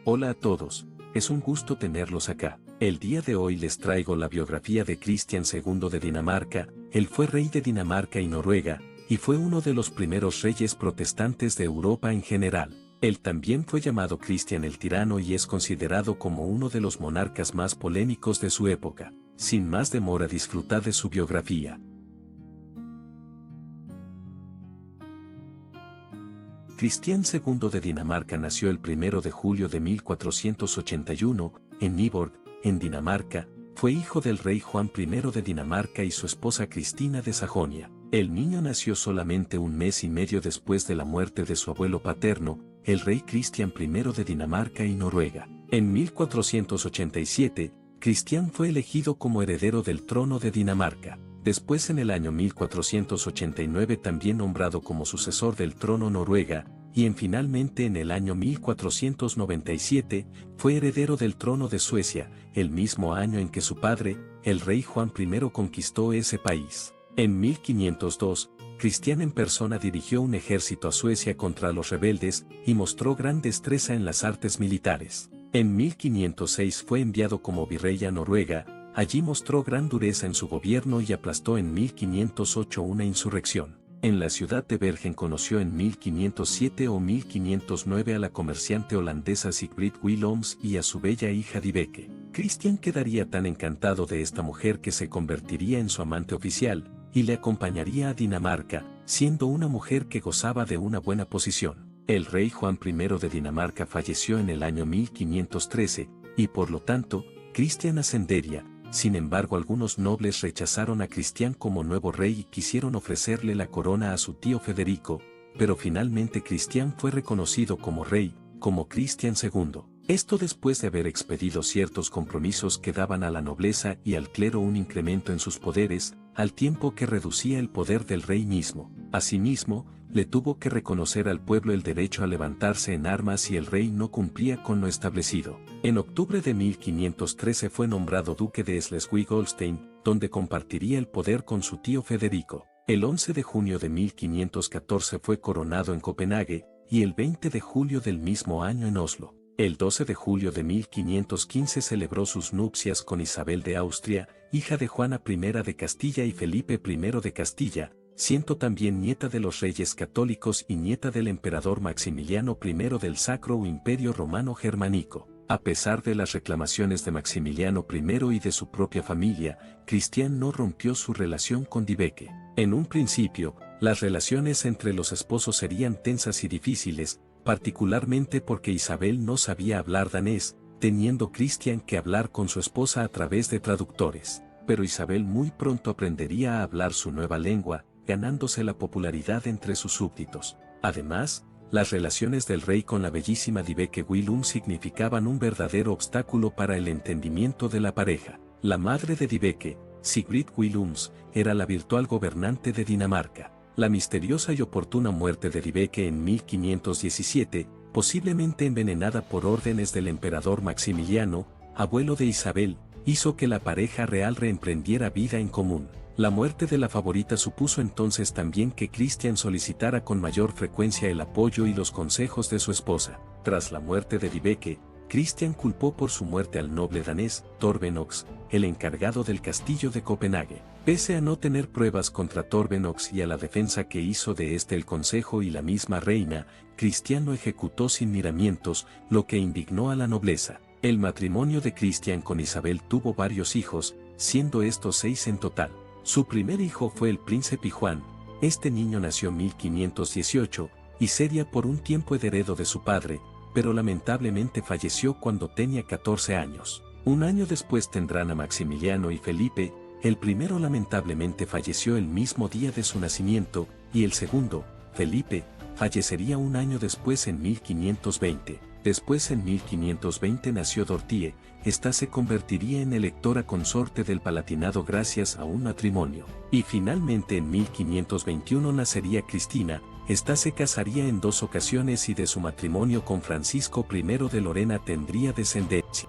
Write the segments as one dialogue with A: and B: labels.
A: Hola a todos, es un gusto tenerlos acá. El día de hoy les traigo la biografía de Cristian II de Dinamarca. Él fue rey de Dinamarca y Noruega, y fue uno de los primeros reyes protestantes de Europa en general. Él también fue llamado Cristian el Tirano y es considerado como uno de los monarcas más polémicos de su época. Sin más demora, disfrutad de su biografía. Cristian II de Dinamarca nació el 1 de julio de 1481, en Nyborg, en Dinamarca. Fue hijo del rey Juan I de Dinamarca y su esposa Cristina de Sajonia. El niño nació solamente un mes y medio después de la muerte de su abuelo paterno, el rey Cristian I de Dinamarca y Noruega. En 1487, Cristian fue elegido como heredero del trono de Dinamarca. Después, en el año 1489, también nombrado como sucesor del trono Noruega, y finalmente en el año 1497, fue heredero del trono de Suecia, el mismo año en que su padre, el rey Juan I, conquistó ese país. En 1502, Cristian en persona dirigió un ejército a Suecia contra los rebeldes y mostró gran destreza en las artes militares. En 1506 fue enviado como virrey a Noruega. Allí mostró gran dureza en su gobierno y aplastó en 1508 una insurrección. En la ciudad de Bergen conoció en 1507 o 1509 a la comerciante holandesa Sigrid Willems y a su bella hija Dyveke. Cristian quedaría tan encantado de esta mujer que se convertiría en su amante oficial, y le acompañaría a Dinamarca, siendo una mujer que gozaba de una buena posición. El rey Juan I de Dinamarca falleció en el año 1513, y por lo tanto, Cristian ascendería. Sin embargo, algunos nobles rechazaron a Cristian como nuevo rey y quisieron ofrecerle la corona a su tío Federico, pero finalmente Cristian fue reconocido como rey, como Cristian II. Esto después de haber expedido ciertos compromisos que daban a la nobleza y al clero un incremento en sus poderes, al tiempo que reducía el poder del rey mismo. Asimismo, le tuvo que reconocer al pueblo el derecho a levantarse en armas si el rey no cumplía con lo establecido. En octubre de 1513 fue nombrado duque de Slesvig-Holstein, donde compartiría el poder con su tío Federico. El 11 de junio de 1514 fue coronado en Copenhague, y el 20 de julio del mismo año en Oslo. El 12 de julio de 1515 celebró sus nupcias con Isabel de Austria, hija de Juana I de Castilla y Felipe I de Castilla, siendo también nieta de los reyes católicos y nieta del emperador Maximiliano I del Sacro Imperio Romano Germánico. A pesar de las reclamaciones de Maximiliano I y de su propia familia, Cristian no rompió su relación con Dyveke. En un principio, las relaciones entre los esposos serían tensas y difíciles, particularmente porque Isabel no sabía hablar danés, teniendo Cristian que hablar con su esposa a través de traductores. Pero Isabel muy pronto aprendería a hablar su nueva lengua, ganándose la popularidad entre sus súbditos. Además, las relaciones del rey con la bellísima Dyveke Willems significaban un verdadero obstáculo para el entendimiento de la pareja. La madre de Dyveke, Sigrid Willems, era la virtual gobernante de Dinamarca. La misteriosa y oportuna muerte de Dyveke en 1517, posiblemente envenenada por órdenes del emperador Maximiliano, abuelo de Isabel, hizo que la pareja real reemprendiera vida en común. La muerte de la favorita supuso entonces también que Cristian solicitara con mayor frecuencia el apoyo y los consejos de su esposa. Tras la muerte de Dyveke, Cristian culpó por su muerte al noble danés, Torvenox, el encargado del castillo de Copenhague. Pese a no tener pruebas contra Torvenox y a la defensa que hizo de este el consejo y la misma reina, Cristian lo ejecutó sin miramientos, lo que indignó a la nobleza. El matrimonio de Cristian con Isabel tuvo varios hijos, siendo estos 6 en total. Su primer hijo fue el príncipe Juan. Este niño nació en 1518, y sería por un tiempo heredero de su padre, pero lamentablemente falleció cuando tenía 14 años. Un año después tendrán a Maximiliano y Felipe. El primero lamentablemente falleció el mismo día de su nacimiento, y el segundo, Felipe, fallecería un año después en 1520. Después en 1520 nació Dorothea. Esta se convertiría en electora consorte del Palatinado gracias a un matrimonio. Y finalmente en 1521 nacería Cristina. Esta se casaría en 2 ocasiones y de su matrimonio con Francisco I de Lorena tendría descendencia.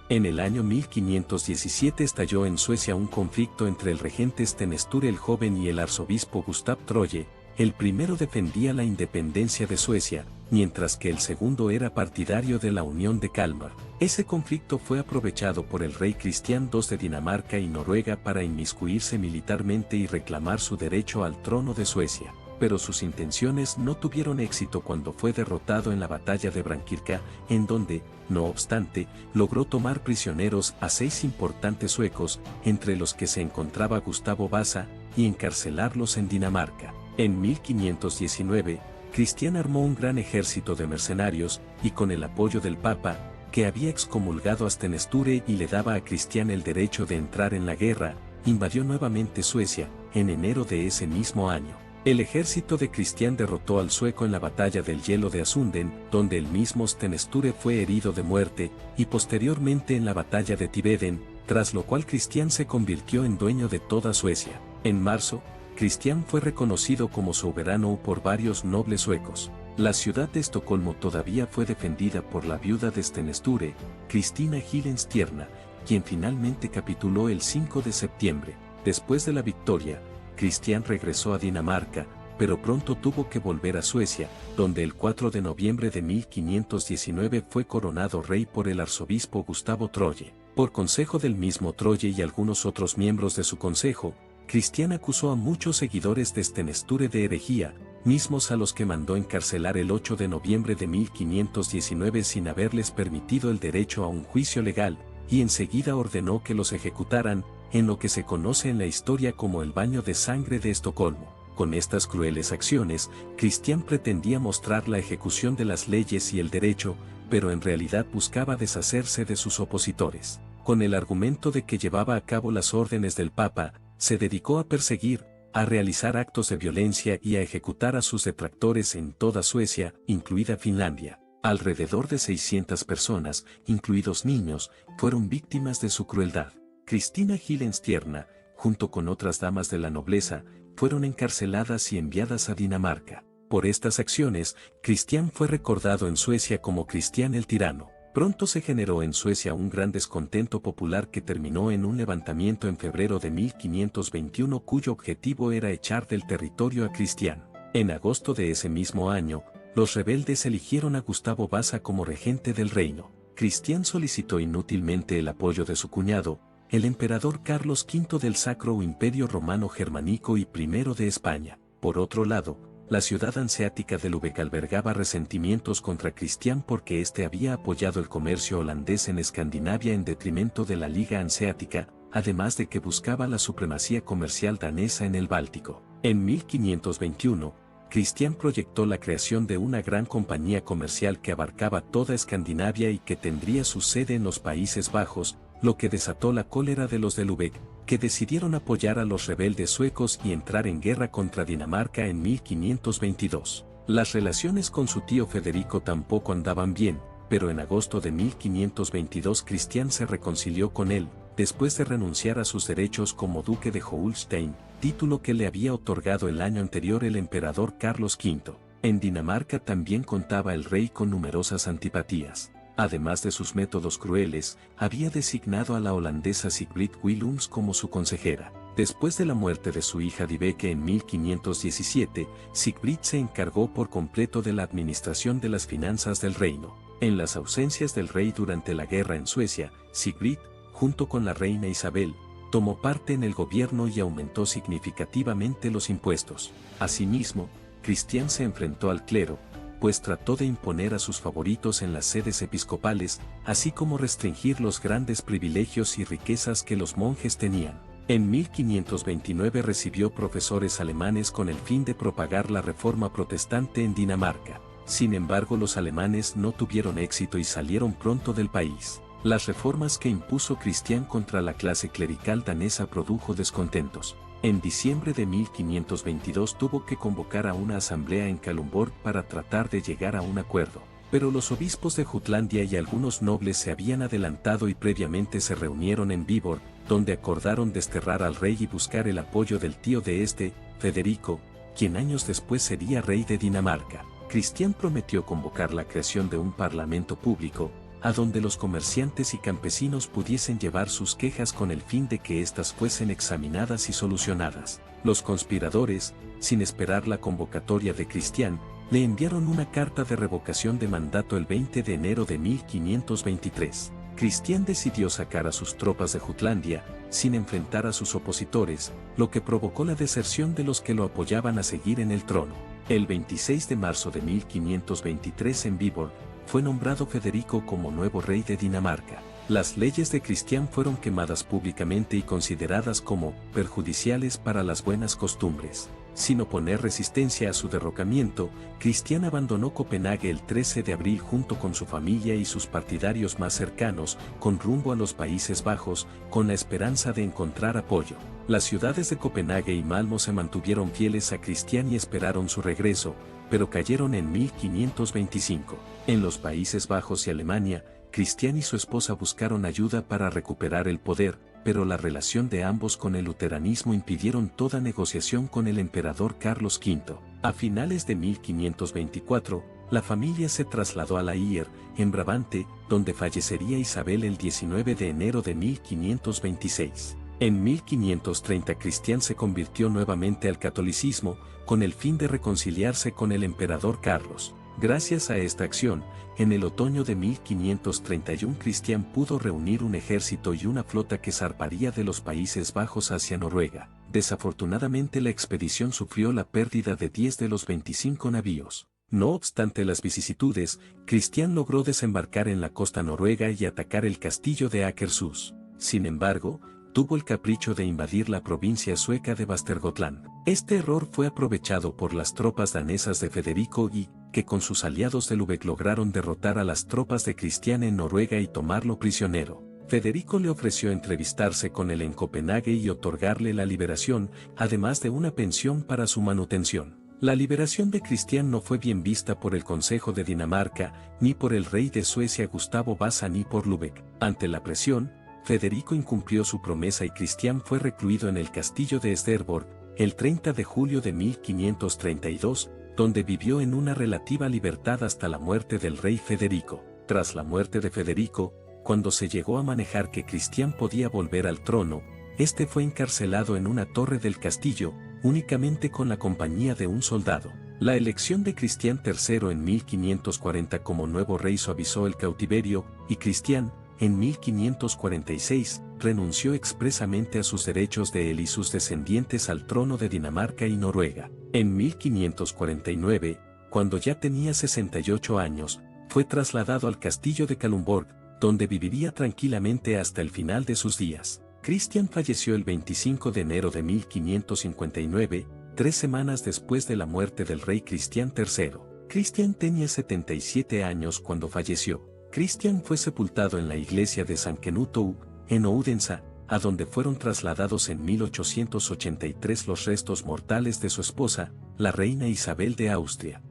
A: En el año 1517 estalló en Suecia un conflicto entre el regente Sten Sture el Joven y el arzobispo Gustav Trolle, El primero defendía la independencia de Suecia, mientras que el segundo era partidario de la Unión de Kalmar. Ese conflicto fue aprovechado por el rey Cristián II de Dinamarca y Noruega para inmiscuirse militarmente y reclamar su derecho al trono de Suecia. Pero sus intenciones no tuvieron éxito cuando fue derrotado en la batalla de Brannkirka, en donde, no obstante, logró tomar prisioneros a 6 importantes suecos, entre los que se encontraba Gustavo Vasa, y encarcelarlos en Dinamarca. En 1519, Cristián armó un gran ejército de mercenarios, y con el apoyo del Papa, que había excomulgado a Stenensture y le daba a Cristián el derecho de entrar en la guerra, invadió nuevamente Suecia, en enero de ese mismo año. El ejército de Cristián derrotó al sueco en la batalla del hielo de Asunden, donde el mismo Stenensture fue herido de muerte, y posteriormente en la batalla de Tiveden, tras lo cual Cristián se convirtió en dueño de toda Suecia. En marzo, Cristián fue reconocido como soberano por varios nobles suecos. La ciudad de Estocolmo todavía fue defendida por la viuda de Stenensture, Kristina Gyllenstierna, quien finalmente capituló el 5 de septiembre. Después de la victoria, Cristián regresó a Dinamarca, pero pronto tuvo que volver a Suecia, donde el 4 de noviembre de 1519 fue coronado rey por el arzobispo Gustavo Troje. Por consejo del mismo Troje y algunos otros miembros de su consejo, Cristián acusó a muchos seguidores de Stenensture de herejía, mismos a los que mandó encarcelar el 8 de noviembre de 1519 sin haberles permitido el derecho a un juicio legal, y enseguida ordenó que los ejecutaran, en lo que se conoce en la historia como el baño de sangre de Estocolmo. Con estas crueles acciones, Cristián pretendía mostrar la ejecución de las leyes y el derecho, pero en realidad buscaba deshacerse de sus opositores. Con el argumento de que llevaba a cabo las órdenes del Papa, se dedicó a perseguir, a realizar actos de violencia y a ejecutar a sus detractores en toda Suecia, incluida Finlandia. Alrededor de 600 personas, incluidos niños, fueron víctimas de su crueldad. Kristina Gyllenstierna, junto con otras damas de la nobleza, fueron encarceladas y enviadas a Dinamarca. Por estas acciones, Cristián fue recordado en Suecia como Cristián el Tirano. Pronto se generó en Suecia un gran descontento popular que terminó en un levantamiento en febrero de 1521 cuyo objetivo era echar del territorio a Cristián. En agosto de ese mismo año, los rebeldes eligieron a Gustavo Vasa como regente del reino. Cristián solicitó inútilmente el apoyo de su cuñado, el emperador Carlos V del Sacro Imperio Romano Germánico y I de España. Por otro lado, la ciudad hanseática de Lübeck albergaba resentimientos contra Cristián porque éste había apoyado el comercio holandés en Escandinavia en detrimento de la Liga Hanseática, además de que buscaba la supremacía comercial danesa en el Báltico. En 1521, Cristián proyectó la creación de una gran compañía comercial que abarcaba toda Escandinavia y que tendría su sede en los Países Bajos, lo que desató la cólera de los de Lübeck, que decidieron apoyar a los rebeldes suecos y entrar en guerra contra Dinamarca en 1522. Las relaciones con su tío Federico tampoco andaban bien, pero en agosto de 1522 Cristián se reconcilió con él, después de renunciar a sus derechos como duque de Holstein, título que le había otorgado el año anterior el emperador Carlos V. En Dinamarca también contaba el rey con numerosas antipatías. Además de sus métodos crueles, había designado a la holandesa Sigrid Willums como su consejera. Después de la muerte de su hija Dyveke en 1517, Sigrid se encargó por completo de la administración de las finanzas del reino. En las ausencias del rey durante la guerra en Suecia, Sigrid, junto con la reina Isabel, tomó parte en el gobierno y aumentó significativamente los impuestos. Asimismo, Cristián se enfrentó al clero, pues trató de imponer a sus favoritos en las sedes episcopales, así como restringir los grandes privilegios y riquezas que los monjes tenían. En 1529 recibió profesores alemanes con el fin de propagar la reforma protestante en Dinamarca. Sin embargo, los alemanes no tuvieron éxito y salieron pronto del país. Las reformas que impuso Cristián contra la clase clerical danesa produjo descontentos. En diciembre de 1522 tuvo que convocar a una asamblea en Kalundborg para tratar de llegar a un acuerdo. Pero los obispos de Jutlandia y algunos nobles se habían adelantado y previamente se reunieron en Viborg, donde acordaron desterrar al rey y buscar el apoyo del tío de este, Federico, quien años después sería rey de Dinamarca. Cristián prometió convocar la creación de un parlamento público, a donde los comerciantes y campesinos pudiesen llevar sus quejas con el fin de que éstas fuesen examinadas y solucionadas. Los conspiradores, sin esperar la convocatoria de Cristián, le enviaron una carta de revocación de mandato el 20 de enero de 1523. Cristián decidió sacar a sus tropas de Jutlandia, sin enfrentar a sus opositores, lo que provocó la deserción de los que lo apoyaban a seguir en el trono. El 26 de marzo de 1523 en Viborg, fue nombrado Federico como nuevo rey de Dinamarca. Las leyes de Cristián fueron quemadas públicamente y consideradas como perjudiciales para las buenas costumbres. Sin oponer resistencia a su derrocamiento, Cristián abandonó Copenhague el 13 de abril junto con su familia y sus partidarios más cercanos, con rumbo a los Países Bajos, con la esperanza de encontrar apoyo. Las ciudades de Copenhague y Malmö se mantuvieron fieles a Cristián y esperaron su regreso, pero cayeron en 1525. En los Países Bajos y Alemania, Cristián y su esposa buscaron ayuda para recuperar el poder, pero la relación de ambos con el luteranismo impidieron toda negociación con el emperador Carlos V. A finales de 1524, la familia se trasladó a La Hyer, en Brabante, donde fallecería Isabel el 19 de enero de 1526. En 1530 Cristián se convirtió nuevamente al catolicismo, con el fin de reconciliarse con el emperador Carlos. Gracias a esta acción, en el otoño de 1531 Cristián pudo reunir un ejército y una flota que zarparía de los Países Bajos hacia Noruega. Desafortunadamente la expedición sufrió la pérdida de 10 de los 25 navíos. No obstante las vicisitudes, Cristián logró desembarcar en la costa noruega y atacar el castillo de Akershus. Sin embargo, tuvo el capricho de invadir la provincia sueca de Västergötland. Este error fue aprovechado por las tropas danesas de Federico y, que con sus aliados de Lübeck lograron derrotar a las tropas de Cristián en Noruega y tomarlo prisionero. Federico le ofreció entrevistarse con él en Copenhague y otorgarle la liberación, además de una pensión para su manutención. La liberación de Cristián no fue bien vista por el Consejo de Dinamarca, ni por el rey de Suecia Gustavo Vasa ni por Lübeck. Ante la presión, Federico incumplió su promesa y Cristián fue recluido en el castillo de Sterborg, el 30 de julio de 1532, donde vivió en una relativa libertad hasta la muerte del rey Federico. Tras la muerte de Federico, cuando se llegó a manejar que Cristián podía volver al trono, este fue encarcelado en una torre del castillo, únicamente con la compañía de un soldado. La elección de Cristián III en 1540 como nuevo rey suavizó el cautiverio, y Cristián, en 1546, renunció expresamente a sus derechos de él y sus descendientes al trono de Dinamarca y Noruega. En 1549, cuando ya tenía 68 años, fue trasladado al castillo de Kalundborg, donde viviría tranquilamente hasta el final de sus días. Cristián falleció el 25 de enero de 1559, 3 semanas después de la muerte del rey Cristián III. Cristián tenía 77 años cuando falleció. Cristián fue sepultado en la iglesia de San Knutou, en Odense, a donde fueron trasladados en 1883 los restos mortales de su esposa, la reina Isabel de Austria.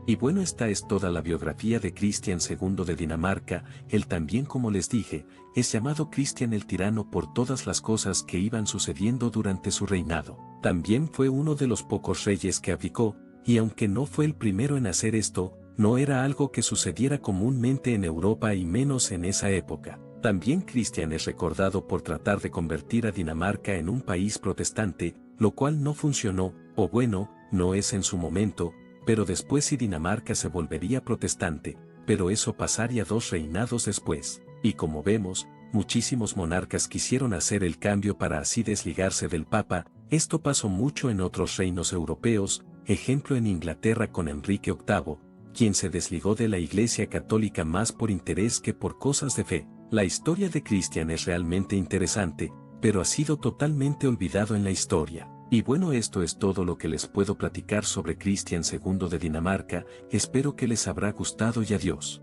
A: Y bueno, esta es toda la biografía de Cristián II de Dinamarca. Él también, como les dije, es llamado Cristián el Tirano por todas las cosas que iban sucediendo durante su reinado. También fue uno de los pocos reyes que abdicó, y aunque no fue el primero en hacer esto, no era algo que sucediera comúnmente en Europa y menos en esa época. También Cristián es recordado por tratar de convertir a Dinamarca en un país protestante, lo cual no funcionó, o bueno, no es en su momento, pero después sí Dinamarca se volvería protestante, pero eso pasaría 2 reinados después. Y como vemos, muchísimos monarcas quisieron hacer el cambio para así desligarse del Papa. Esto pasó mucho en otros reinos europeos, ejemplo en Inglaterra con Enrique VIII, quien se desligó de la Iglesia Católica más por interés que por cosas de fe. La historia de Cristián es realmente interesante, pero ha sido totalmente olvidado en la historia. Y bueno, esto es todo lo que les puedo platicar sobre Cristián II de Dinamarca. Espero que les habrá gustado y adiós.